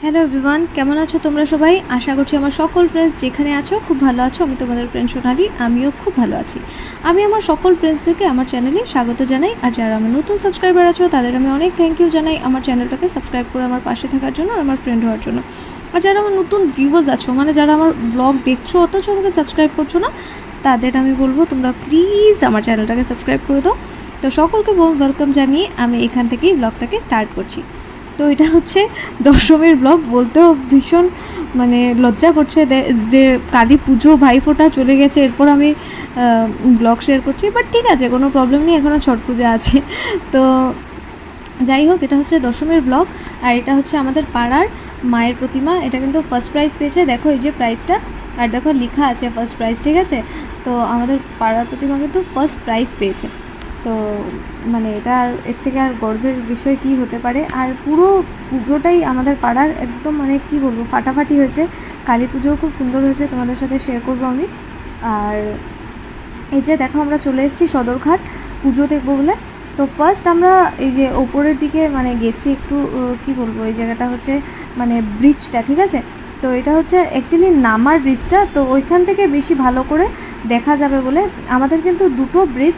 Hello everyone, কেমন আছো তোমরা সবাই? আশা করছি আমার সকল ফ্রেন্ডস যেখানে আছো খুব ভালো আছো। আমি তোমাদের ফ্রেন্ড সোনালি, আমিও খুব ভালো আছি। আমি আমার সকল ফ্রেন্ডসদেরকে আমার চ্যানেলে স্বাগত জানাই। আর যারা আমার নতুন সাবস্ক্রাইবার আছো তাদের আমি অনেক থ্যাংক ইউ জানাই আমার চ্যানেলটাকে সাবস্ক্রাইব করে আমার পাশে থাকার জন্য আর আমার ফ্রেন্ড হওয়ার জন্য। আর যারা আমার নতুন ভিউয়ার্স আছো, মানে যারা আমার ব্লগ দেখছো অথচ আমাকে সাবস্ক্রাইব করছো না, তাদের আমি বলবো তোমরা প্লিজ আমার চ্যানেলটাকে সাবস্ক্রাইব করে দাও। তো সকলকে ওয়েলকাম জানিয়ে আমি এখান থেকেই ব্লগটাকে স্টার্ট করছি। তো এটা হচ্ছে দশমীর ব্লগ, বলতেও ভীষণ মানে লজ্জা করছে যে কালী পুজো ভাইফোঁটা চলে গেছে, এরপর আমি ব্লগ শেয়ার করছি। বাট ঠিক আছে, কোনো প্রবলেম নেই, এখনও ছট পূজা আছে। তো যাই হোক, এটা হচ্ছে দশমীর ব্লগ। আর এটা হচ্ছে আমাদের পাড়ার মায়ের প্রতিমা। এটা কিন্তু ফার্স্ট প্রাইজ পেয়েছে, দেখো এই যে প্রাইজটা, আর দেখো লেখা আছে ফার্স্ট প্রাইজ, ঠিক আছে। তো আমাদের পাড়ার প্রতিমা কিন্তু ফার্স্ট প্রাইজ পেয়েছে। তো মানে এটা এর থেকে আর গর্বের বিষয় কি হতে পারে। আর পুরো পুজোটাই আমাদের পাড়ার একদম মানে কি বলবো, ফাটাফাটি হয়েছে। কালী পুজোও খুব সুন্দর হয়েছে, তোমাদের সাথে শেয়ার করবো আমি। আর এই যে দেখো, আমরা চলে এসেছি সদরঘাট পুজো দেখবো বলে। তো ফার্স্ট আমরা এই যে ওপরের দিকে মানে গেছি একটু, কি বলবো, এই জায়গাটা হচ্ছে মানে ব্রিজটা, ঠিক আছে। তো এটা হচ্ছে অ্যাকচুয়ালি নামার ব্রিজটা, তো ওইখান থেকে বেশি ভালো করে দেখা যাবে বলে আমাদের কিন্তু দুটো ব্রিজ,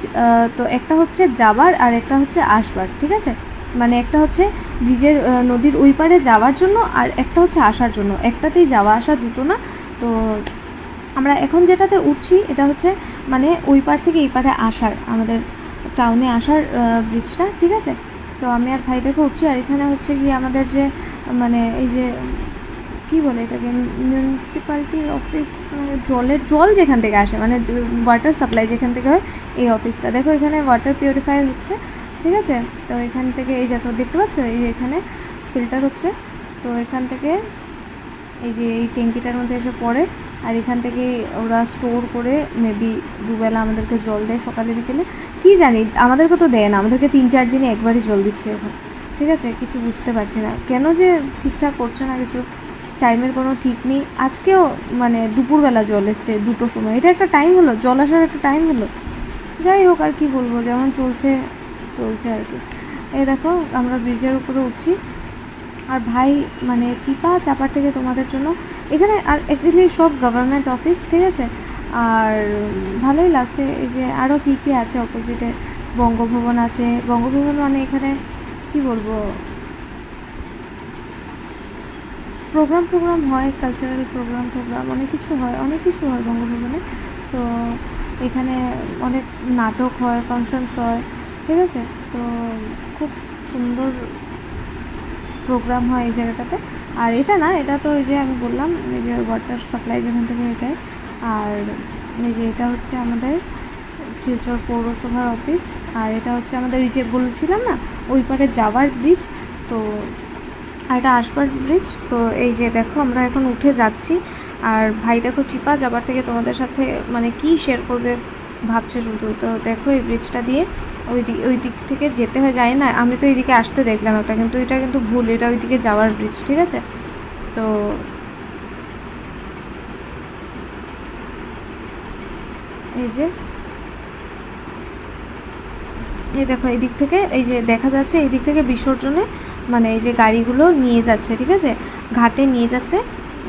তো একটা হচ্ছে যাবার আর একটা হচ্ছে আসবার, ঠিক আছে। মানে একটা হচ্ছে ব্রিজের নদীর ওই পারে যাওয়ার জন্য, আর একটা হচ্ছে আসার জন্য, একটাতেই যাওয়া আসা, দুটো না। তো আমরা এখন যেটাতে উঠছি এটা হচ্ছে মানে ওই পার থেকে এই পারে আসার, আমাদের টাউনে আসার ব্রিজটা, ঠিক আছে। তো আমি আর ভাই দেখে উঠছি। আর এখানে হচ্ছে গিয়ে আমাদের যে মানে এই যে কী বলে এটাকে, মিউনিসিপ্যালিটির অফিস, মানে জল যেখান থেকে আসে, মানে ওয়াটার সাপ্লাই যেখান থেকে হয়, এই অফিসটা। দেখো এখানে ওয়াটার পিউরিফায়ার হচ্ছে, ঠিক আছে। তো এখান থেকে এই দেখো, দেখতে পাচ্ছ এই এখানে ফিল্টার হচ্ছে। তো এখান থেকে এই যে এই ট্যাঙ্কিটার মধ্যে এসে পড়ে, আর এখান থেকে ওরা স্টোর করে মেবি দুবেলা আমাদেরকে জল দেয়, সকালে বিকেলে। কী জানি, আমাদেরকে তো দেয় না, আমাদেরকে 3-4 দিনে একবারই জল দিচ্ছে এখন, ঠিক আছে। কিছু বুঝতে পারছি না কেন যে ঠিকঠাক করছে না কিছু, টাইমের কোনো ঠিক নেই। আজকেও মানে দুপুরবেলা জল এসছে 2টোর সময়, এটা একটা টাইম হলো, জল আসার একটা টাইম হলো। যাই হোক, আর কি বলবো, যেমন চলছে চলছে আর কি। এই দেখো আমরা ব্রিজের উপরে উঠছি, আর ভাই মানে চিপা চাপার থেকে তোমাদের জন্য এখানে। আর অ্যাকচুয়ালি সব গভর্নমেন্ট অফিস, ঠিক আছে। আর ভালোই লাগছে। এই যে আরও কী কী আছে অপোজিটে, বঙ্গভবন আছে। বঙ্গভবন মানে এখানে কি বলবো, প্রোগ্রাম হয়, কালচারাল প্রোগ্রাম অনেক কিছু হয় বঙ্গভবনে। তো এখানে অনেক নাটক হয়, ফাংশনস হয়, ঠিক আছে। তো খুব সুন্দর প্রোগ্রাম হয় এই জায়গাটাতে। আর এটা না, এটা তো ওই যে আমি বললাম এই যে ওয়াটার সাপ্লাই যেখান থেকে এটাই। আর এই যে এটা হচ্ছে আমাদের শিলচর পৌরসভার অফিস। আর এটা হচ্ছে আমাদের এই যে বলছিলাম না, ওই পারে যাওয়ার ব্রিজ। তো আর এটা আসবার ব্রিজ। তো এই যে দেখো আমরা এখন উঠে যাচ্ছি। আর ভাই দেখো চিপা যাবার থেকে তোমাদের সাথে মানে কি শেয়ার করবে ভাবছে শুধু। তো দেখো এই ব্রিজটা দিয়ে ওই দিক থেকে যেতে হয়, যায় না, আমি তো এইদিকে আসতে দেখলাম একটা, কিন্তু এটা কিন্তু ভুল, এটা ওইদিকে যাওয়ার ব্রিজ, ঠিক আছে। তো এই যে এই দেখো এই দিক থেকে এই যে দেখা যাচ্ছে, এই দিক থেকে বিসর্জনে মানে এই যে গাড়িগুলো নিয়ে যাচ্ছে, ঠিক আছে, ঘাটে নিয়ে যাচ্ছে,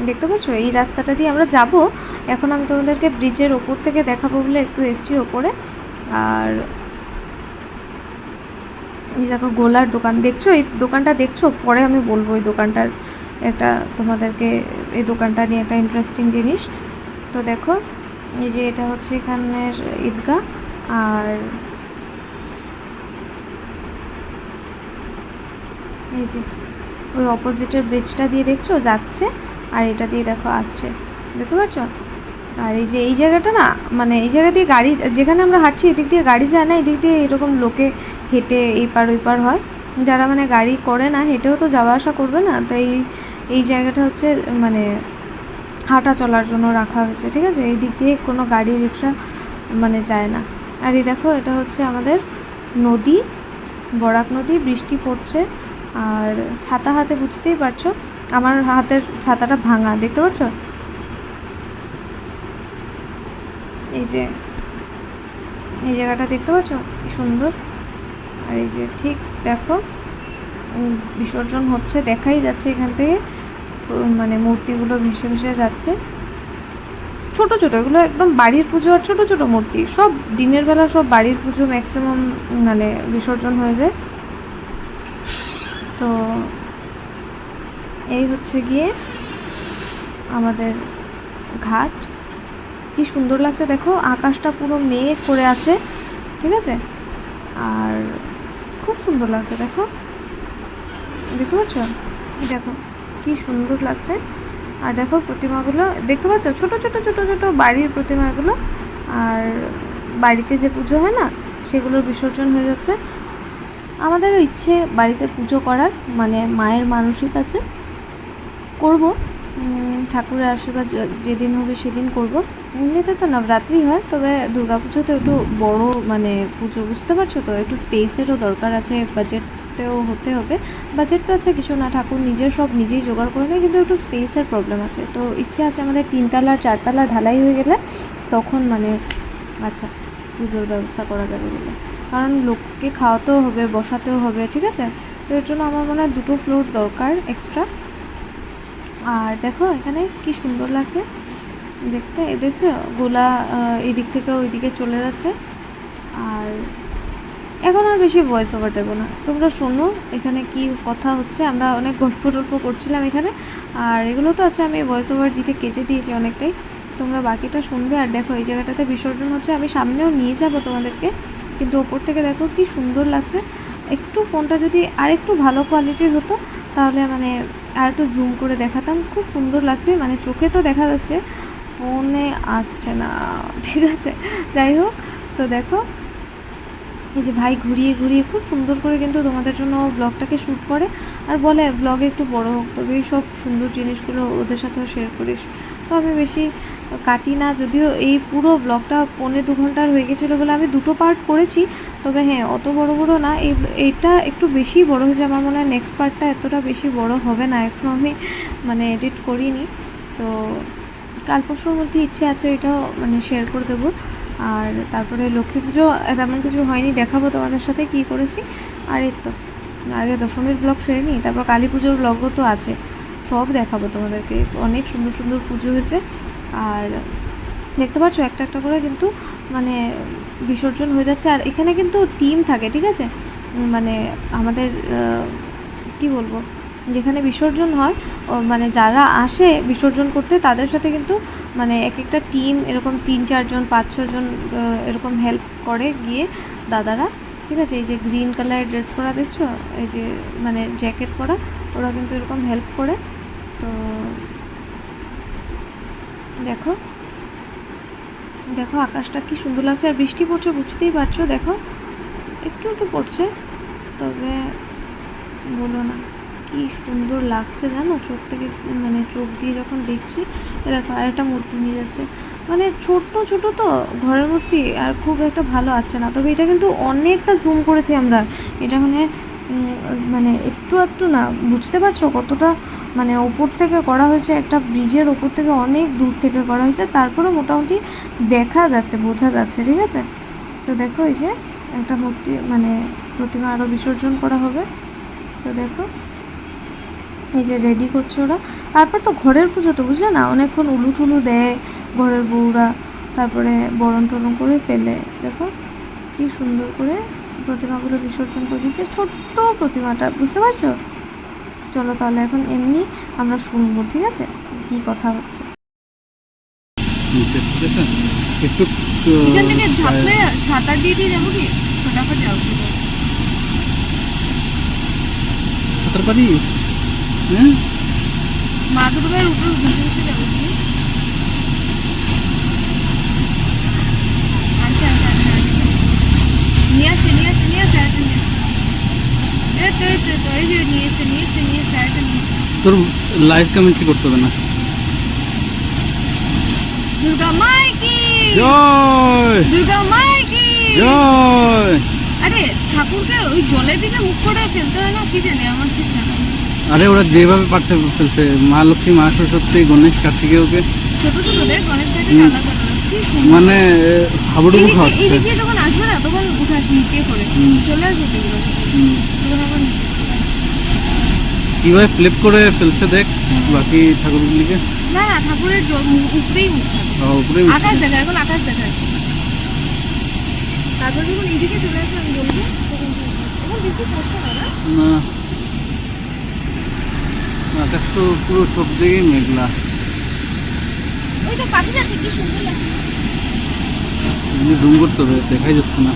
দেখতে পাচ্ছ। এই রাস্তাটা দিয়ে আমরা যাব। এখন আমি তোমাদেরকে ব্রিজের ওপর থেকে দেখাবো বলে একটু এসছি ওপরে। আর এই দেখো গোলার দোকান দেখছো, এই দোকানটা দেখছো, পরে আমি বলবো এই দোকানটার একটা তোমাদেরকে, এই দোকানটা নিয়ে একটা ইন্টারেস্টিং জিনিস। তো দেখো এই যে এটা হচ্ছে এখানের ঈদগাহ। আর এই যে ওই অপোজিটের ব্রিজটা দিয়ে দেখছো যাচ্ছে, আর এটা দিয়ে দেখো আসছে, দেখতে পাচ্ছ। আর এই যে এই জায়গাটা না, মানে এই জায়গা দিয়ে গাড়ি, যেখানে আমরা হাঁটছি এদিক দিয়ে গাড়ি যায় না, এদিক দিয়ে এরকম লোকে হেঁটে এই পার ওই পার হয়। যারা মানে গাড়ি করে না, হেঁটেও তো যাওয়া আসা করবে না, তাই এই জায়গাটা হচ্ছে মানে হাঁটা চলার জন্য রাখা হয়েছে, ঠিক আছে। এই দিক দিয়ে কোনো গাড়ি রিক্সা মানে যায় না। আর এই দেখো এটা হচ্ছে আমাদের নদী, বরাক নদী, বৃষ্টি পড়ছে। আর ছাতা হাতে, বুঝতেই পারছো আমার হাতের ছাতাটা ভাঙা, দেখতে পাচ্ছ। এই যে এই জায়গাটা দেখতে পাচ্ছ কি সুন্দর। আর এই যে ঠিক দেখো বিসর্জন হচ্ছে, দেখাই যাচ্ছে এখান থেকে। মানে মূর্তিগুলো ভেসে ভেসে যাচ্ছে। ছোট ছোট এগুলো একদম বাড়ির পুজো, আর ছোট ছোট মূর্তি সব দিনের বেলা সব বাড়ির পুজো ম্যাক্সিমাম মানে বিসর্জন হয়ে যায়। তো এই হচ্ছে গিয়ে আমাদের ঘাট। কি সুন্দর লাগছে দেখো, আকাশটা পুরো মেঘ করে আছে, ঠিক আছে, আর খুব সুন্দর লাগছে দেখো, দেখতে পাচ্ছ, দেখো কি সুন্দর লাগছে। আর দেখো প্রতিমাগুলো দেখতে পাচ্ছ, ছোট ছোট ছোট ছোট বাড়ির প্রতিমাগুলো, আর বাড়িতে যে পুজো হয় না সেগুলোর বিসর্জন হয়ে যাচ্ছে। আমাদেরও ইচ্ছে বাড়িতে পুজো করার, মানে মায়ের মানসিক আছে, করব, ঠাকুরের আশীর্বাদ যেদিন হবে সেদিন করব। এমনিতে তো নবরাত্রি হয়, তবে দুর্গাপুজো তো একটু বড় মানে পুজো, বুঝতে পারছো তো, একটু স্পেসেরও দরকার আছে, বাজেটেও হতে হবে। বাজেট তো আছে কিছু না, ঠাকুর নিজের সব নিজেই জোগাড় করে নেয়, কিন্তু একটু স্পেসের প্রবলেম আছে। তো ইচ্ছে আছে আমাদের 3তলা 4তলা ঢালাই হয়ে গেলে তখন মানে আচ্ছা পুজোর ব্যবস্থা করা যাবে বলে, কারণ লোককে খাওয়াতেও হবে, বসাতেও হবে, ঠিক আছে। তো এর জন্য আমার মনে হয় 2টো ফ্লোর দরকার এক্সট্রা। আর দেখো এখানে কি সুন্দর লাগছে দেখতে, দেখছো গোলা এই দিক থেকে ওই দিকে চলে যাচ্ছে। আর এখন আর বেশি ভয়েস ওভার দেবো না, তোমরা শোনো এখানে কি কথা হচ্ছে। আমরা অনেক গল্প টল্প করছিলাম এখানে, আর এগুলো তো আছে আমি ভয়েস ওভার দিতে কেটে দিয়েছি অনেকটাই, তোমরা বাকিটা শুনবে। আর দেখো এই জায়গাটাতে বিসর্জন হচ্ছে, আমি সামনেও নিয়ে যাবো তোমাদেরকে, কিন্তু ওপর থেকে দেখো কি সুন্দর লাগছে। একটু ফোনটা যদি আর একটু ভালো কোয়ালিটির হতো তাহলে মানে আর একটু জুম করে দেখাতাম, খুব সুন্দর লাগছে, মানে চোখে তো দেখা যাচ্ছে, ফোনে আসছে না, ঠিক আছে। যাই হোক, তো দেখো এই যে ভাই ঘুরিয়ে ঘুরিয়ে খুব সুন্দর করে কিন্তু তোমাদের জন্য ব্লগটাকে শ্যুট করে, আর বলে ব্লগে একটু বড় হোক, তবে এই সব সুন্দর জিনিসগুলো ওদের সাথেও শেয়ার করিস। তো আমি বেশি কাটি না, যদিও এই পুরো ব্লগটা 1.25-2 ঘন্টার হয়ে গেছিলো বলে আমি 2টো পার্ট করেছি, তবে হ্যাঁ অত বড় বড় না, এইটা একটু বেশি বড় হয়েছে, আমার মনে হয় নেক্সট পার্টটা এতটা বেশি বড় হবে না, এখনও আমি মানে এডিট করিনি। তো কাল পরশুর মধ্যে ইচ্ছে আছে এটাও মানে শেয়ার করে দেবো। আর তারপরে লক্ষ্মী পুজো তেমন কিছু হয়নি, দেখাবো তোমাদের সাথে কী করেছি। আর এই তো আগে দশমীর ব্লগ সেরে নিই, তারপর কালী পুজোর ব্লগও তো আছে, সব দেখাবো তোমাদেরকে। অনেক সুন্দর সুন্দর পুজো হয়েছে, আর দেখতে পাচ্ছ একটা একটা করে কিন্তু মানে বিসর্জন হয়ে যাচ্ছে। আর এখানে কিন্তু টিম থাকে, ঠিক আছে, মানে আমাদের কি বলবো, যেখানে বিসর্জন হয় মানে যারা আসে বিসর্জন করতে তাদের সাথে কিন্তু মানে এক একটা টিম এরকম 3-4 জন 5-6 জন এরকম হেল্প করে গিয়ে দাদারা, ঠিক আছে। এই যে গ্রিন কালারের ড্রেস পরা দেখছো, এই যে মানে জ্যাকেট পরা, ওরা কিন্তু এরকম হেল্প করে। তো দেখো দেখো আকাশটা কি সুন্দর লাগছে, আর বৃষ্টি পড়ছে বুঝতেই পারছো, দেখো একটু একটু পড়ছে, তবে বলো না কি সুন্দর লাগছে জানো, চোখ থেকে মানে চোখ দিয়ে যখন দেখছি। দেখো আরেকটা মূর্তি নিয়ে যাচ্ছে, মানে ছোট্ট ছোট তো ঘরের মূর্তি, আর খুব একটা ভালো আসছে না, তবে এটা কিন্তু অনেকটা জুম করেছি আমরা, এটা মানে মানে একটু একটু না, বুঝতে পারছো কতটা মানে ওপর থেকে করা হয়েছে, একটা ব্রিজের ওপর থেকে অনেক দূর থেকে করা হয়েছে, তারপরে মোটামুটি দেখা যাচ্ছে, বোঝা যাচ্ছে, ঠিক আছে। তো দেখো এই যে একটা মূর্তি মানে প্রতিমা আরও বিসর্জন করা হবে। তো দেখো এই যে রেডি করছে ওরা, তারপর তো ঘরের পুজো তো বুঝলে না, অনেকক্ষণ উলু টুলু দেয় ঘরের বউরা, তারপরে বরণ টরণ করে ফেলে। দেখো কি সুন্দর করে প্রতিমাগুলো বিসর্জন করে দিচ্ছে, ছোট্ট প্রতিমাটা, বুঝতে পারছো। চলো তাহলে এখন এমনি আমরা শুনবো, ঠিক আছে, কি কথা হচ্ছে। একটু এখান থেকে ঝাঁপলে সাঁতার দিয়ে যাবো কি, ফটাফট যাবো সাঁতার পারিস? হ্যাঁ, মা দুর্গার উপরে বসে বসে যাবো কি। আচ্ছা আচ্ছা আচ্ছা নিয়ে আসছে নিয়ে আসছে নিয়ে আসছে আরেকটা নিয়ে আসছে, এই তো এই তো তো এই যে নিয়ে এসছে নিয়ে এসছে নিয়ে এসছে আরেকটা নিয়ে এসছে। তোর লাইভ কমেন্ট্রি করতে হবে না। দুর্গা মাই কি জয়, দুর্গা মাই কি জয়। আরে ঠাকুরকে ওই জলের দিকে মুখ করে ফেলতে হয় না, কি জানি আমার ঠিক জানা নেই। আরে ওরা যেভাবে পারছে ফেলছে, মা লক্ষ্মী মা সরস্বতী গণেশ কার্তিকেয়কে ছোট ছোট দেখ গণেশ ভাইটা আলাদা আলাদা, কি সুন্দর মানে হাবুডুবু খাওয়াচ্ছে। এদিকে যখন আসবে না তখন উঠাস নিচে করে চলে আসবে, এগুলো তখন আবার নিচে চলে আসবে। কিভাবে ফ্লিপ করে ফেলছে দেখ বাকি ঠাকুরগুলিকে। না না, ঠাকুরের উপরেই মুখ থাকে। উপরে আকাশ দেখা, এখন আকাশ দেখা। তারপর যখন এদিকে চলে আসবে আমি বলবো তখন এখন বৃষ্টি পড়ছে না না? না, আকাশ তো পুরো সব দিকেই মেঘলা। ওই তো পাখি যাচ্ছে, কি সুন্দর লাগছে। জুম করতে হবে, দেখাই যাচ্ছে না।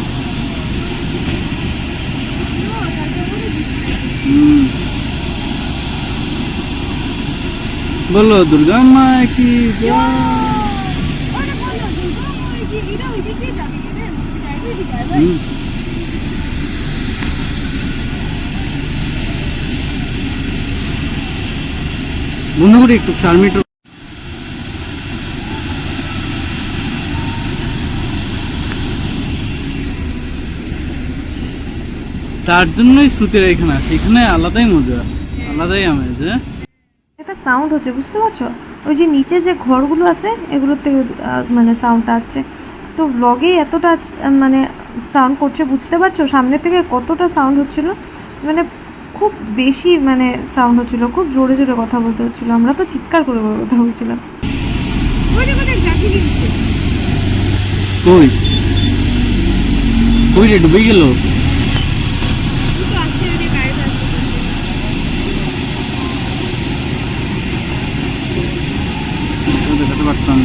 বলো দুর্গা মা কি বন্ধ করি একটু 4 মিনিট। তার জন্যই শ্রুতির এখানে আসে, এখানে আলাদাই মজা, আলাদাই আমেজ। একটা সাউন্ড হচ্ছে, বুঝতে পারছো? ওই যে নিচে যে ঘরগুলো আছে এগুলোর থেকে মানে সাউন্ডটা আসছে। তো ব্লগে এতটা মানে সাউন্ড করছে, বুঝতে পারছো সামনে থেকে কতটা সাউন্ড হচ্ছিল, মানে খুব বেশি মানে সাউন্ড হচ্ছিল, খুব জোরে জোরে কথা বলতে হচ্ছিল, আমরা তো চিৎকার করে করে কথা বলছিলাম। কই কই রে, ডুবে গেল। দেখাতে পারতাম,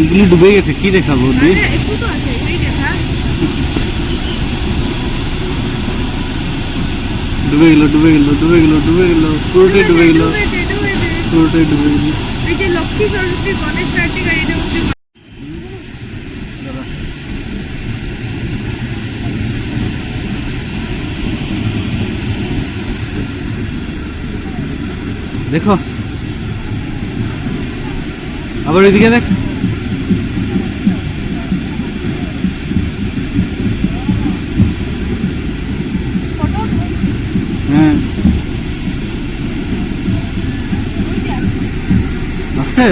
এগুলি ডুবে গেছে, কি দেখাবো? ডুবে গেল ডুবে গেল ডুবে গেল ডুবে গেল, পুরোটাই ডুবে গেল, পুরোটাই ডুবে গেল। লক্ষ্মী সরস্বতী গণেশ কার্তিক আর এটা হচ্ছে দেখো আবার ওইদিকে দেখ। হ্যাঁ আছে।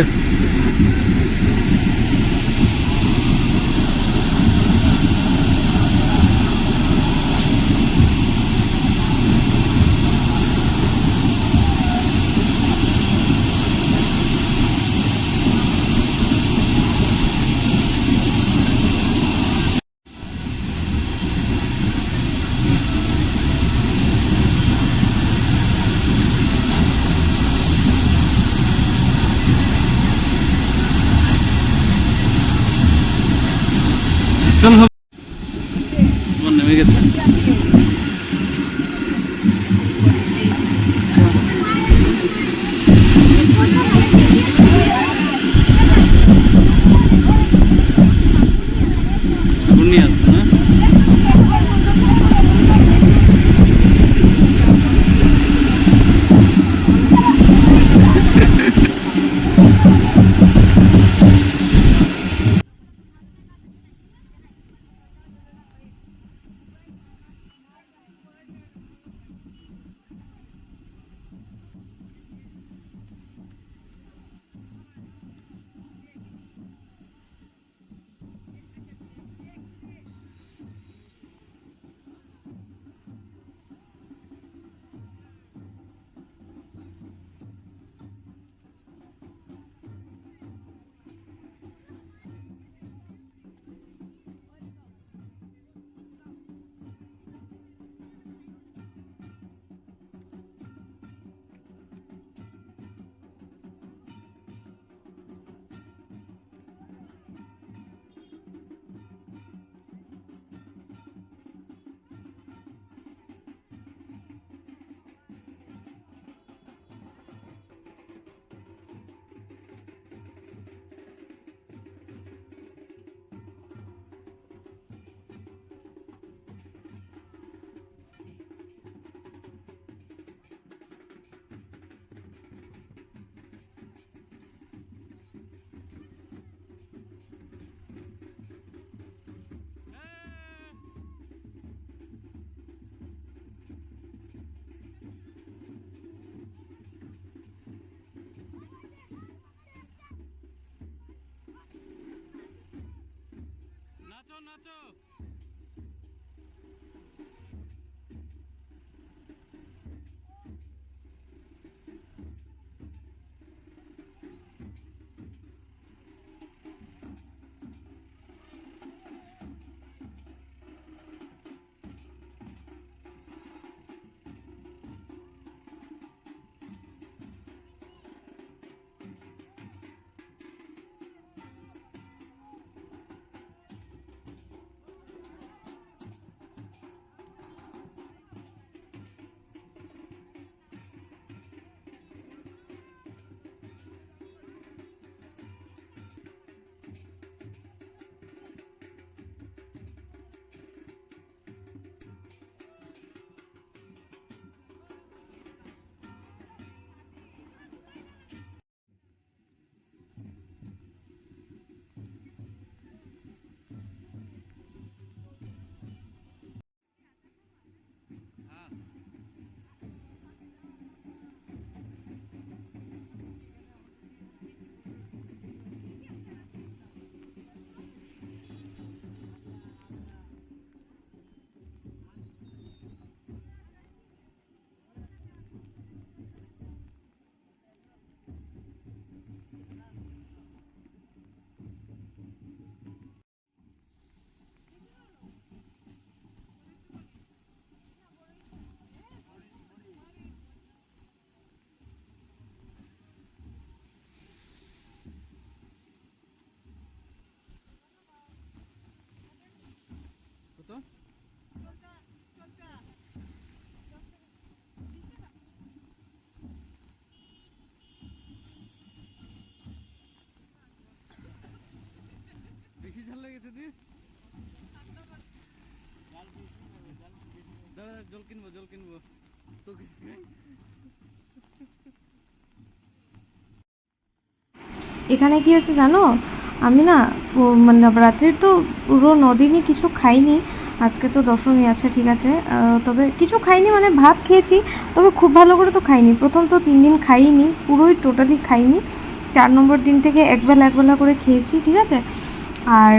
চল নেমে গেছে। ঘূর্ণি আছে না? বেশি ঝাল লেগেছে দি দাদা জল কিনবো তো এখানে কি হয়েছে জানো, আমি না মানে নবরাত্রির তো পুরো 9 দিনই কিছু খাইনি। আজকে তো দশমী আছে, ঠিক আছে, তবে কিছু খাইনি মানে ভাত খেয়েছি, তবে খুব ভালো করে তো খাইনি। প্রথম তো 3 দিন খাইনি, পুরোই টোটালি খাইনি। 4 নম্বর দিন থেকে একবেলা করে খেয়েছি, ঠিক আছে। আর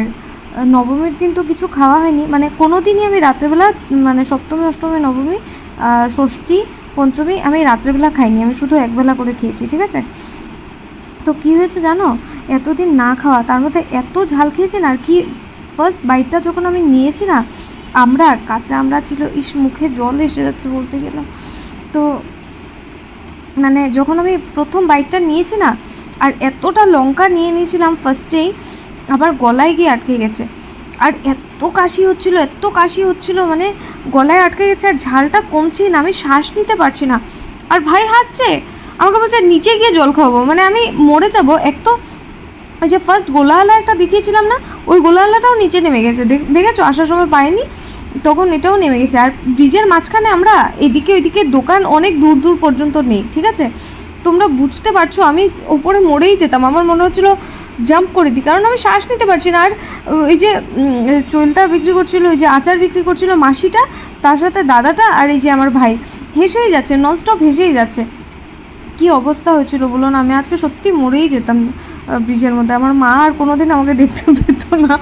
নবমীর দিন তো কিছু খাওয়া হয়নি, মানে কোনো দিনই আমি রাত্রেবেলা, মানে সপ্তমী অষ্টমী নবমী ষষ্ঠী পঞ্চমী আমি রাত্রেবেলা খাইনি, আমি শুধু একবেলা করে খেয়েছি, ঠিক আছে। তো কী হয়েছে জানো, এতদিন না খাওয়া, তার মধ্যে এত ঝাল খেয়েছি না, আর কি ফার্স্ট বাইটটা যখন আমি নিয়েছি না, কাঁচা আমরা ছিল, মুখে জল এসে যাচ্ছে বলতে গেলাম। তো মানে যখন আমি প্রথম বাইটটা নিয়েছি না, আর এতটা লঙ্কা নিয়ে নিয়েছিলাম ফার্স্টেই, আবার গলায় গিয়ে আটকে গেছে। আর এত কাশি হচ্ছিল, মানে গলায় আটকে গেছে, আর ঝালটা কমছেই না, আমি শ্বাস নিতে পারছি না। আর ভাই হাসছে, আমাকে বলছে নিচে গিয়ে জল খাওয়াবো, মানে আমি মরে যাবো। এক তো ওই যে ফার্স্ট গোলাওয়ালা একটা দেখিয়েছিলাম না, ওই গোলাওয়ালাটাও নিচে নেমে গেছে, দেখেছো, আসার সময় পাইনি, তখন এটাও নেমে গেছে। আর ব্রিজের মাঝখানে আমরা এদিকে ওইদিকে দোকান অনেক দূর পর্যন্ত নেই, ঠিক আছে। তোমরা বুঝতে পারছো, আমি ওপরে মরেই যেতাম, আমার মনে হচ্ছিলো জাম্প করে দিই, কারণ আমি শ্বাস নিতে পারছি না। আর ওই যে চৈলতা বিক্রি করছিল, ওই যে আচার বিক্রি করছিল মাসিটা, তার সাথে দাদাটা, আর এই যে আমার ভাই হেসেই যাচ্ছে, ননস্টপ হেসেই যাচ্ছে। কি অবস্থা হয়েছিল বলো না, আমি আজকে সত্যি মরেই যেতাম ব্রিজের মধ্যে। আমার মা আর কোনোদিন আমাকে দেখতে পেত না,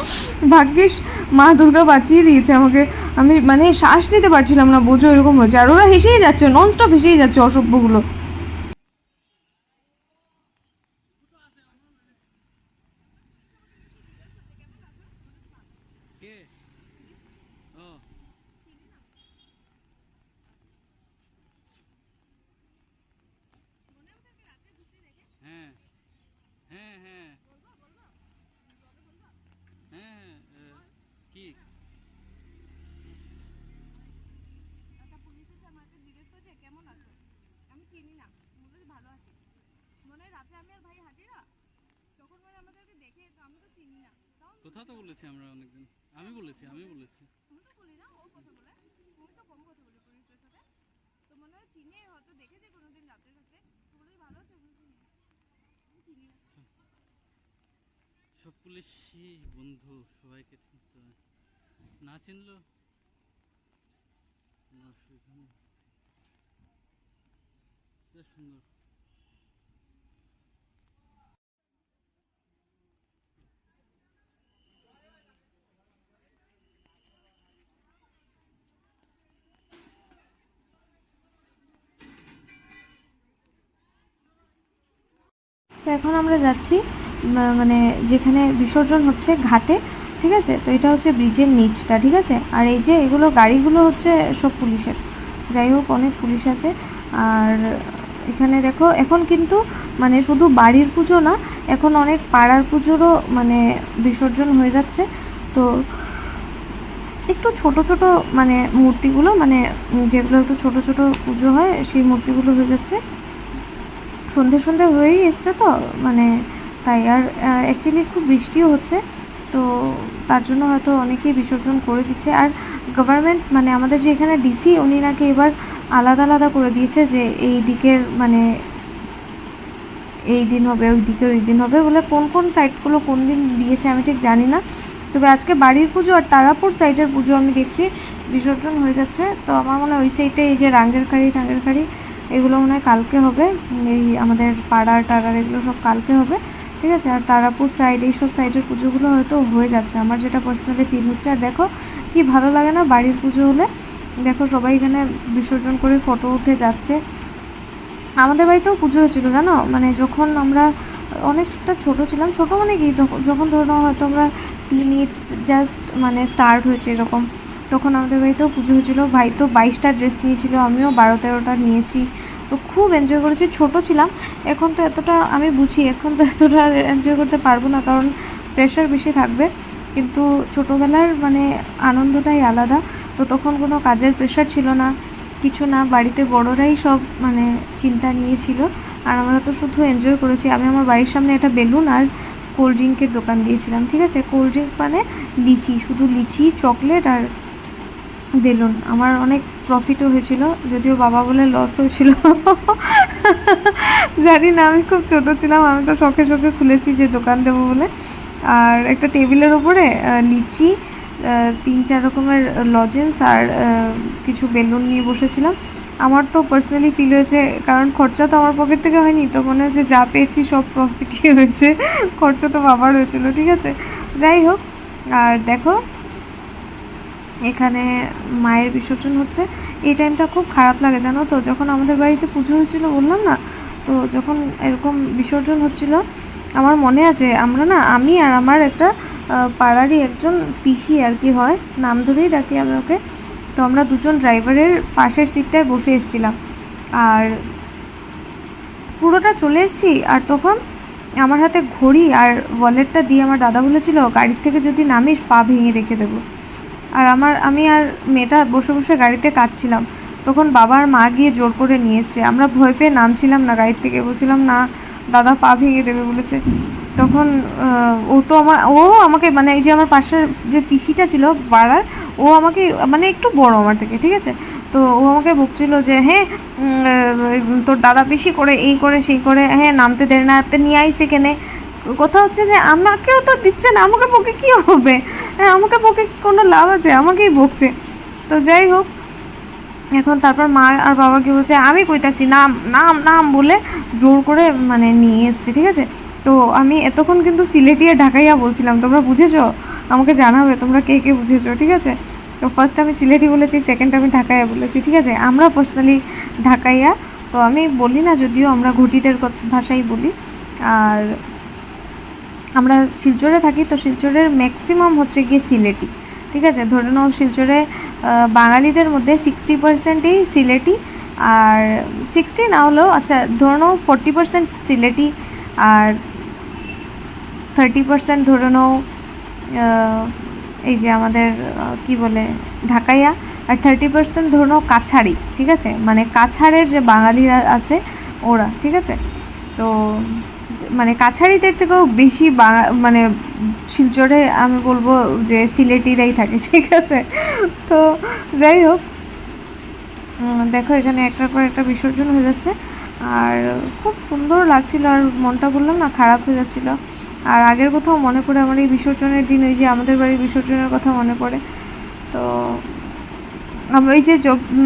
ভাগ্যিস মা দুর্গা বাঁচিয়ে দিয়েছে আমাকে। আমি মানে শ্বাস নিতে পারছিলাম না, বোঝো এরকম হয়েছে। আর ওরা হেসেই যাচ্ছে, ননস্টপ হেসেই যাচ্ছে অসভ্যগুলো। কে ও হ্যাঁ হ্যাঁ হ্যাঁ হ্যাঁ কি একটা পুলিশ এসে আমাকে জিজ্ঞেস করেছে কেমন আছো, আমি চিনি না, বলতে ভালো আছি। মনে হয় রাতে আমি আর ভাই হাঁটি না, তখন মানে আমাদেরকে দেখে, আমি তো চিনি না, কথা তো বলেছি আমরা অনেকদিন, আমি বলেছি তুমি তো বলি না, ও কথা বলে, তুমি তো কম কথা বলি পুলিশের সাথে। তো মনে হয় চিনে, হয়তো দেখেছে কোনোদিন রাতে তো বলে ভালো আছে, আমি চিনি না, আমি চিনি না। সব পুলিশই বন্ধু, সবাইকে চিনতে হয়, না চিনলেও কোনো অসুবিধা নেই। বেশ সুন্দর। তো এখন আমরা যাচ্ছি মানে যেখানে বিসর্জন হচ্ছে ঘাটে, ঠিক আছে। তো এটা হচ্ছে ব্রিজের নিচটা, ঠিক আছে। আর এই যে এগুলো গাড়িগুলো হচ্ছে সব পুলিশের, যাই হোক অনেক পুলিশ আছে। আর এখানে দেখো, এখন কিন্তু মানে শুধু বাড়ির পুজো না, এখন অনেক পাড়ার পুজোরও মানে বিসর্জন হয়ে যাচ্ছে। তো একটু ছোট মানে মূর্তিগুলো, মানে যেগুলো একটু ছোট পুজো হয়, সেই মূর্তিগুলো হয়ে যাচ্ছে। সন্ধে হয়েই এসছে তো, মানে তাই। আর অ্যাকচুয়ালি খুব বৃষ্টিও হচ্ছে, তো তার জন্য হয়তো অনেকেই বিসর্জন করে দিচ্ছে। আর গভর্নমেন্ট মানে আমাদের যে এখানে ডিসি, উনি নাকি এবার আলাদা করে দিয়েছে, যে এই দিকের মানে এই দিন হবে, ওই দিকের ওই দিন হবে বলে। কোন সাইডগুলো কোন দিন দিয়েছে আমি ঠিক জানি না, তবে আজকে বাড়ির পুজো আর তারাপুর সাইডের পুজো আমি দেখছি বিসর্জন হয়ে যাচ্ছে। তো আমার মনে হয় ওই সাইডে এই যে টাঙ্গের খাড়ি এগুলো মনে হয় কালকে হবে, এই আমাদের পাড়ার টাড়ার এগুলো সব কালকে হবে, ঠিক আছে। আর তারাপুর সাইড, এইসব সাইডের পুজোগুলো হয়তো হয়ে যাচ্ছে, আমার যেটা পার্সোনালি ফিল হচ্ছে। আর দেখো কি ভালো লাগে না বাড়ির পুজো হলে, দেখো সবাই এখানে বিসর্জন করে ফটো উঠে যাচ্ছে। আমাদের বাড়িতেও পুজো হয়েছিল জানো, মানে যখন আমরা অনেকটা ছোট ছিলাম, ছোট মানে কি, যখন ধরো হয়তো আমরা টিনেজ জাস্ট মানে স্টার্ট হয়েছে এরকম, তখন আমাদের বাড়িতেও পুজো হয়েছিল। ভাই তো 22টা ড্রেস নিয়েছিল, আমিও 12-13টা নিয়েছি, তো খুব এনজয় করেছি। ছোট ছিলাম, এখন তো এতটা আমি বুঝি, এখন তো এতটা এনজয় করতে পারবো না, কারণ প্রেশার বেশি থাকবে। কিন্তু ছোটোবেলার মানে আনন্দটাই আলাদা। তো তখন কোনো কাজের প্রেশার ছিল না, কিছু না, বাড়িতে বড়রাই সব মানে চিন্তা নিয়েছিল, আর আমরা তো শুধু এনজয় করেছি। আমি আমার বাড়ির সামনে একটা বেলুন আর কোল্ড ড্রিঙ্কের দোকান দিয়েছিলাম, ঠিক আছে। কোল্ড ড্রিঙ্ক মানে লিচি, শুধু লিচি, চকলেট আর বেলুন। আমার অনেক প্রফিটও হয়েছিল, যদিও বাবা বলে লস হয়েছিল। জানি না, আমি খুব ছোটো ছিলাম, আমি তো শখে শখে খুলেছি যে দোকান দেবো বলে। আর একটা টেবিলের ওপরে লিচি, 3-4 রকমের লজেন্স আর কিছু বেলুন নিয়ে বসেছিলাম। আমার তো পার্সোনালি ফিল হয়েছে, কারণ খরচা তো আমার পকেট থেকে হয়নি, তো মনে হচ্ছে যা পেয়েছি সব প্রফিটই হয়েছে, খরচা তো বাবার হয়েছিল, ঠিক আছে। যাই হোক, আর দেখো এখানে মায়ের বিসর্জন হচ্ছে। এই টাইমটা খুব খারাপ লাগে জানো তো, যখন আমাদের বাড়িতে পুজো হয়েছিল বললাম না, তো যখন এরকম বিসর্জন হচ্ছিল, আমার মনে আছে আমরা না, আমি আর আমার একটা পাড়ারই একজন পিসি আর কি হয়, নাম ধরেই ডাকি আমি ওকে, তো আমরা দুজন ড্রাইভারের পাশের সিটটায় বসে এসেছিলাম। আর পুরোটা চলে এসেছি, আর তখন আমার হাতে ঘড়ি আর ওয়ালেটটা দিয়ে আমার দাদা বলেছিল গাড়ির থেকে যদি নামিস পা ভেঙে রেখে দেবো। আর আমি আর মেয়েটা বসে বসে গাড়িতে কাঁদছিলাম। তখন বাবা আর মা গিয়ে জোর করে নিয়ে এসছে। আমরা ভয় পেয়ে নামছিলাম না গাড়ির থেকে, বলছিলাম না দাদা পা ভেঙে দেবে বলেছে। তখন ও আমাকে মানে এই যে আমার পাশের যে পিসিটা ছিল পাড়ার, ও আমাকে মানে একটু বড় আমার থেকে, ঠিক আছে, তো ও আমাকে বকছিল যে হ্যাঁ তোর দাদা পিসি করে এই করে সেই করে, হ্যাঁ নামতে দেয় না, নিয়ে আইসে কেনে। কথা হচ্ছে যে আমাকেও তো দিচ্ছে না, আমাকে বকে কী হবে, হ্যাঁ আমাকে বকে কোনো লাভ আছে, আমাকেই বকছে। তো যাই হোক, এখন তারপর মা আর বাবাকে বলছে আমি কইতাছি নাম নাম নাম বলে জোর করে মানে নিয়ে এসছে, ঠিক আছে। তো আমি এতক্ষণ কিন্তু সিলেটিয়া ঢাকাইয়া বলছিলাম, তোমরা বুঝেছো? আমাকে জানাবে তোমরা কে কে বুঝেছো, ঠিক আছে। তো ফার্স্ট আমি সিলেটি বলেছি, সেকেন্ড আমি ঢাকাইয়া বলেছি, ঠিক আছে। আমরা পার্সোনালি ঢাকাইয়া, তো আমি বলি না, যদিও আমরা ঘটিদের ভাষাই বলি। আর আমরা শিলচরে থাকি, তো শিলচরের ম্যাক্সিমাম হচ্ছে গিয়ে সিলেটি, ঠিক আছে। ধরে নাও শিলচরে বাঙালিদের মধ্যে 60%ই সিলেটি, আর 60 না হলেও আচ্ছা ধরে নাও 40% সিলেটি, আর 30% ধরে নাও এই যে আমাদের কি বলে ঢাকাইয়া, আর 30% ধরে নাও কাছাড়ি, ঠিক আছে, মানে কাছাড়ের যে বাঙালিরা আছে ওরা, ঠিক আছে। তো মানে কাছাড়িদের থেকেও বেশি মানে শিলচরে আমি বলবো যে সিলেটিরাই থাকে, ঠিক আছে। তো যাই হোক, দেখো এখানে একটার পর একটা বিসর্জন হয়ে যাচ্ছে, আর খুব সুন্দর লাগছিল, আর মনটা বললাম না খারাপ হয়ে যাচ্ছিলো। আর আগের কোথাও মনে পড়ে আমার এই বিসর্জনের দিন, ওই যে আমাদের বাড়ির বিসর্জনের কথা মনে পড়ে। তো ওই যে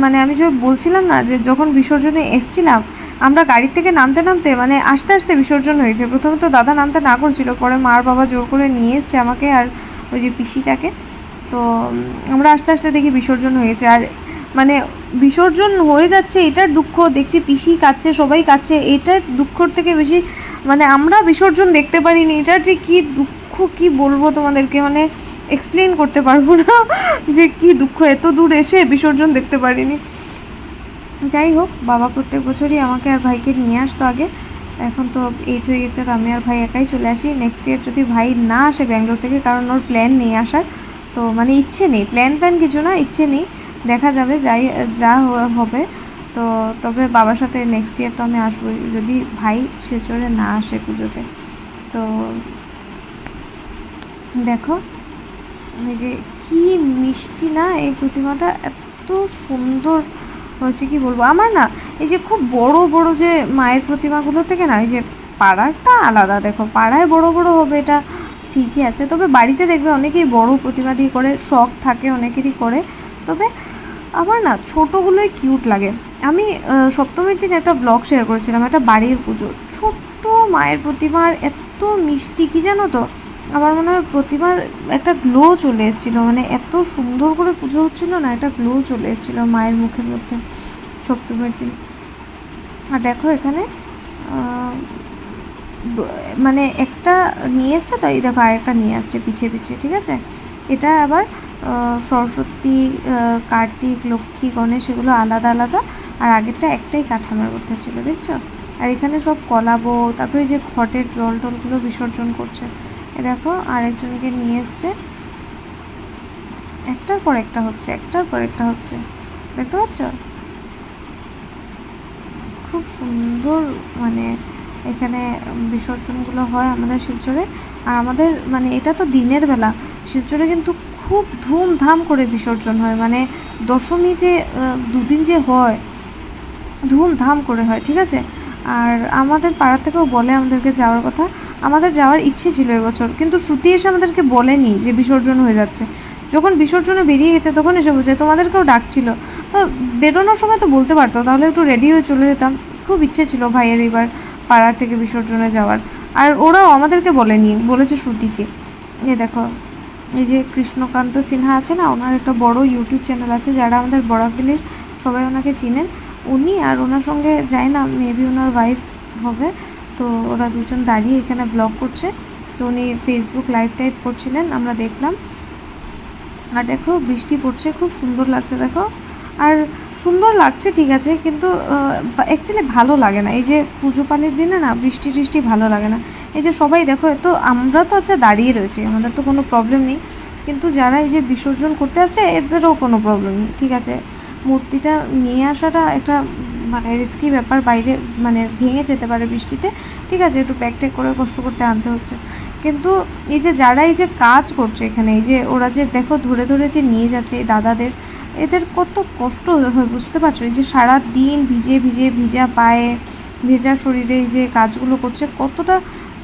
মানে আমি যে বলছিলাম না যে যখন বিসর্জনে এসছিলাম, আমরা গাড়ির থেকে নামতে নামতে মানে আস্তে আস্তে বিসর্জন হয়েছে। প্রথমে তো দাদা নামতে না করছিল, পরে মার বাবা জোর করে নিয়ে এসছে আমাকে আর ওই যে পিসিটাকে। তো আমরা আস্তে আস্তে দেখি বিসর্জন হয়েছে, আর মানে বিসর্জন হয়ে যাচ্ছে এটার দুঃখ, দেখছি পিসি কাচ্ছে, সবাই কাচ্ছে, এটার দুঃখর থেকে বেশি মানে আমরা বিসর্জন দেখতে পারিনি, এটার যে কী দুঃখ কি বলবো তোমাদেরকে, মানে এক্সপ্লেন করতে পারবো না যে কি দুঃখ, এত দূর এসে বিসর্জন দেখতে পারিনি। যাই হোক, বাবা প্রত্যেক বছরই আমাকে আর ভাইকে নিয়ে আসতো আগে, এখন তো এজ হয়ে গেছে, তো আমি আর ভাই একাই চলে আসি। নেক্সট ইয়ার যদি ভাই না আসে ব্যাঙ্গালোর থেকে, কারণ ওর প্ল্যান নেই আসার, তো মানে ইচ্ছে নেই, প্ল্যান কিছু না, ইচ্ছে নেই, দেখা যাবে যাই যা হবে। তো তবে বাবার সাথে নেক্সট ইয়ার তো আমি আসবোই, যদি ভাই শিলচরে না আসে পুজোতে। তো দেখো এই যে কি মিষ্টি না, এই প্রতিমাটা এত সুন্দর হয়েছে কি বলবো। আমার না এই যে খুব বড় বড় যে মায়ের প্রতিমাগুলো থেকে না, এই যে পাড়ারটা আলাদা, দেখো পাড়ায় বড় বড় হবে এটা ঠিকই আছে, তবে বাড়িতে দেখবে অনেকেই বড় প্রতিমা দিয়ে করে, শখ থাকে অনেকেরই করে, তবে আমার না ছোটোগুলোই কিউট লাগে। আমি সপ্তমীর দিন একটা ব্লগ শেয়ার করেছিলাম, একটা বাড়ির পুজো, ছোট্ট মায়ের প্রতিমার এত মিষ্টি, কি জানো তো, আমার মনে হয় প্রতিমার একটা গ্লো চলে এসেছিলো, মানে এত সুন্দর করে পুজো হচ্ছিলো না, একটা গ্লো চলে এসেছিলো মায়ের মুখের মধ্যে সপ্তমীর দিন। আর দেখো এখানে মানে একটা নিয়ে এসছে, তো এই দেখো আরেকটা নিয়ে আসছে পিছিয়ে পিছিয়ে, ঠিক আছে। এটা আবার সরস্বতী, কার্তিক, লক্ষ্মী, গণেশ এগুলো আলাদা আলাদা, আর আগেরটা একটাই কাঠামোর মধ্যে ছিল, দেখছো। আর এখানে সব কলাবো, তারপরে যে ঘটের জল টলগুলো বিসর্জন করছে, এ দেখো আরেকজনকে নিয়ে এসছে, একটার পর একটা হচ্ছে, একটার পর একটা হচ্ছে, দেখতে পাচ্ছ, খুব সুন্দর মানে এখানে বিসর্জনগুলো হয় আমাদের শিলচরে। আর আমাদের মানে এটা তো দিনের বেলা, শিলচরে কিন্তু খুব ধুমধাম করে বিসর্জন হয়, মানে দশমী যে দুদিন যে হয় ধুমধাম করে হয়, ঠিক আছে। আর আমাদের পাড়া থেকেও বলে আমাদেরকে যাওয়ার কথা, আমাদের যাওয়ার ইচ্ছে ছিল এবছর, কিন্তু শ্রুতি এসে আমাদেরকে বলেনি যে বিসর্জন হয়ে যাচ্ছে। যখন বিসর্জনে বেরিয়ে গেছে তখন এসে বলছে তোমাদেরকেও ডাকছিল, তো বেরোনোর সময় তো বলতে পারতো, তাহলে একটু রেডি হয়ে চলে যেতাম। খুব ইচ্ছে ছিল ভাইয়ের এবার পাড়ার থেকে বিসর্জনে যাওয়ার, আর ওরাও আমাদেরকে বলেনি, বলেছে শ্রুতিকে। এই দেখো, এই যে কৃষ্ণকান্ত সিনহা আছে না, ওনার একটা বড় ইউটিউব চ্যানেল আছে, যারা আমাদের বড়াকলির সবাই ওনাকে চিনেন, উনি আর ওনার সঙ্গে যাই না, মেবি ওনার ওয়াইফ হবে, তো ওরা দুজন দাঁড়িয়ে এখানে ব্লগ করছে। তো উনি ফেসবুক লাইভ টাইপ করছিলেন, আমরা দেখলাম। আর দেখো বৃষ্টি পড়ছে, খুব সুন্দর লাগছে দেখো। আর সুন্দর লাগছে ঠিক আছে, কিন্তু অ্যাকচুয়ালি ভালো লাগে না, এই যে পুজো পালির দিনে না বৃষ্টি টিষ্টি ভালো লাগে না। এই যে সবাই দেখো, তো আমরা তো আচ্ছা দাঁড়িয়ে রয়েছি, আমাদের তো কোনো প্রবলেম নেই, কিন্তু যারা এই যে বিসর্জন করতে আসছে এদেরও কোনো প্রবলেম নেই, ঠিক আছে। মূর্তিটা নিয়ে আসাটা একটা মানে রিস্কি ব্যাপার, বাইরে মানে ভেঙে যেতে পারে বৃষ্টিতে, ঠিক আছে, একটু প্যাক ট্যাক করে কষ্ট করতে আনতে হচ্ছে। কিন্তু এই যে যারা এই যে কাজ করছে এখানে, এই যে ওরা যে দেখো ধরে ধরে যে নিয়ে যাচ্ছে এই দাদাদের, এদের কত কষ্ট হয় বুঝতে পারছো। এই যে সারা দিন ভিজে ভিজে, ভিজা পায়ে ভেজা শরীরে এই যে কাজগুলো করছে, কতটা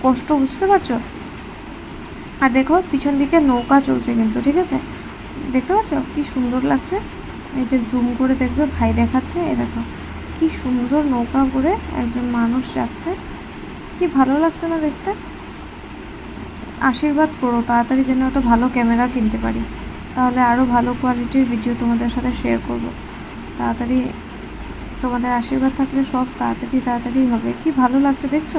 কষ্ট বুঝতে পারছো। আর দেখো পিছন দিকে নৌকা চলছে কিন্তু, ঠিক আছে, দেখতে পাচ্ছ কি সুন্দর লাগছে। এই যে জুম করে দেখবে, ভাই দেখাচ্ছে, এই দেখো কি সুন্দর নৌকা করে একজন মানুষ যাচ্ছে, কি ভালো লাগছে না দেখতে। আশীর্বাদ করো তাড়াতাড়ি যেন একটা ভালো ক্যামেরা কিনতে পারি, তাহলে আরও ভালো কোয়ালিটির ভিডিও তোমাদের সাথে শেয়ার করব। তাড়াতাড়ি তোমাদের আশীর্বাদ থাকলে সব তাড়াতাড়ি তাড়াতাড়ি হবে। কি ভালো লাগছে দেখছো,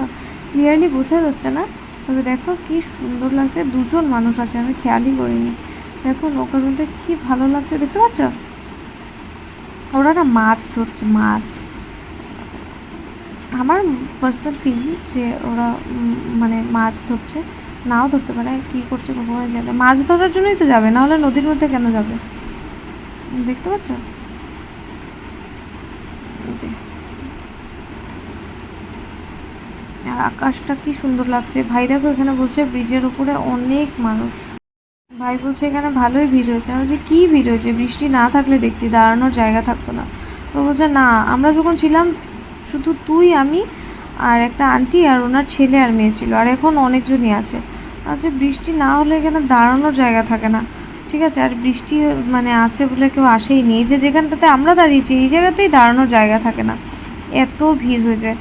ক্লিয়ারলি বোঝা যাচ্ছে না, তবে দেখো কি সুন্দর লাগছে। দুজন মানুষ আছে, আমি খেয়ালই করিনি। দেখো নৌকার মধ্যে কি ভালো লাগছে দেখতে পাচ্ছ। ওরা না মাছ ধরছে, মাছ। আমার পার্সোনাল ফিল যে ওরা মানে মাছ ধরছে, নাও ধরতে পারে, কী করছে ভগবান জানে। মাছ ধরার জন্যই তো যাবে, নাহলে নদীর মধ্যে কেন যাবে, দেখতে পাচ্ছ। আর আকাশটা কি সুন্দর লাগছে। ভাই দেখো এখানে বলছে ব্রিজের উপরে অনেক মানুষ, ভাই বলছে এখানে ভালোই ভিড় হয়েছে। আমি বলছি কী ভিড় হয়েছে, বৃষ্টি না থাকলে দেখতে দাঁড়ানোর জায়গা থাকতো না। তো বলছে না, আমরা যখন ছিলাম শুধু তুই, আমি আর একটা আন্টি আর ওনার ছেলে আর মেয়ে ছিল, আর এখন অনেকজনই আছে। আচ্ছা বৃষ্টি না হলে এখানে দাঁড়ানোর জায়গা থাকে না, ঠিক আছে। আর বৃষ্টি মানে আছে বলে কেউ আসেই নি, যে যেখানটাতে আমরা দাঁড়িয়েছি এই জায়গাতেই দাঁড়ানোর জায়গা থাকে না, এত ভিড় হয়ে যায়।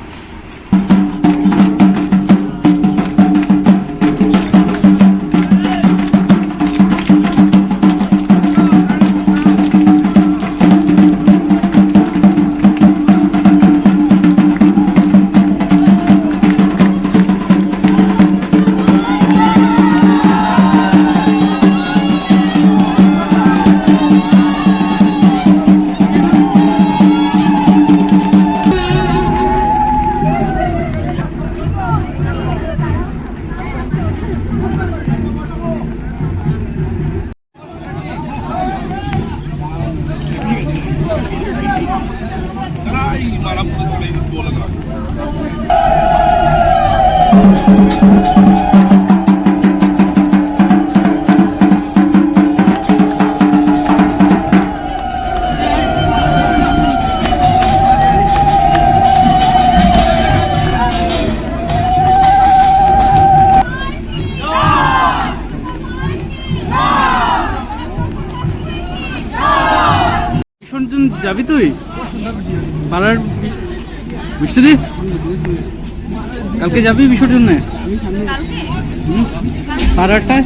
বিসর্জন যাবি তুই পাড়ার বৃষ্টি দি কালকে যাবি বিসর্জনে কালকে পাড়ারটায়?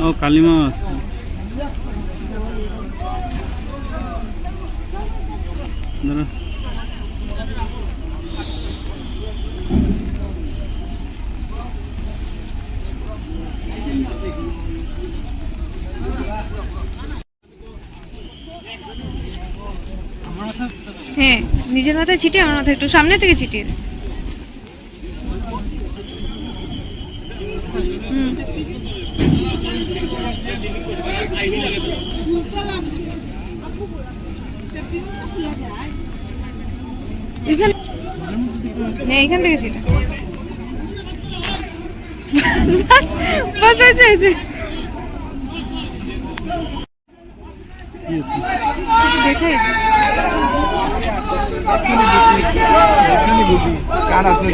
ও কালিমা আসছে। দাঁড়া। হ্যাঁ, নিজের মাথায় ছিটিয়ে আমার মাথায় একটু সামনে থেকে ছিটিয়ে দে। এখান থেকে ছিল বাস আছে আছে দেখাই কার আসলে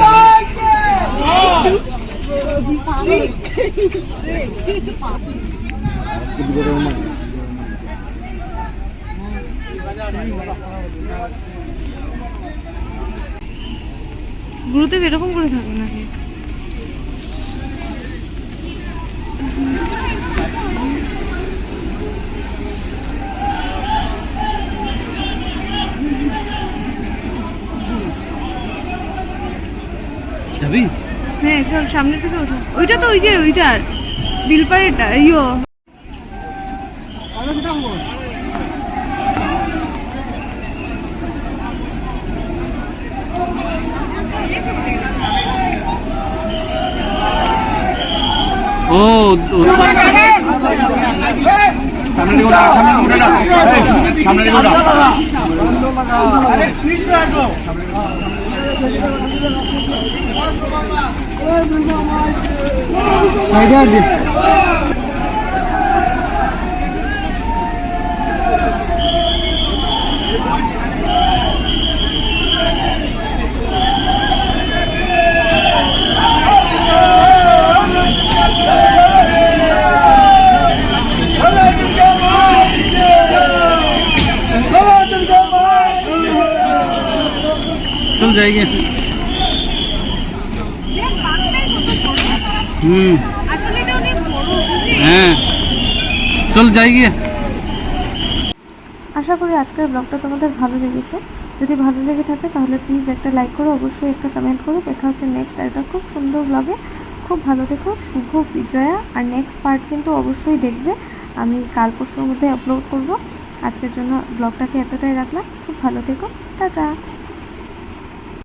গুরুদেব এরকম করে থাকবে নাকি? যাবি? হ্যাঁ চল সামনে থেকে ওঠো। ওইটা তো ওই যে ওইটার বিলপাড়েরটা ইয়ো ও সামনে দিকে ওঠা, সামনে দিকে ওঠা, সামনে দিকে ওঠা। সাইডে আছে। चल जाएंगे। হ্যাঁ চল যাইগে। আশা করি আজকের ব্লগটা তোমাদের ভালো লেগেছে। যদি ভালো লেগে থাকে তাহলে প্লিজ একটা লাইক করো, অবশ্যই একটা কমেন্ট করো। দেখা হচ্ছে নেক্সট একটা খুব সুন্দর ব্লগে। খুব ভালো থেকো। শুভ বিজয়া। আর নেক্সট পার্ট কিন্তু অবশ্যই দেখবে, আমি কাল পরশুর মধ্যে আপলোড করব। আজকের জন্য ব্লগটাকে এতটাই রাখলাম। খুব ভালো থেকো। টাটা।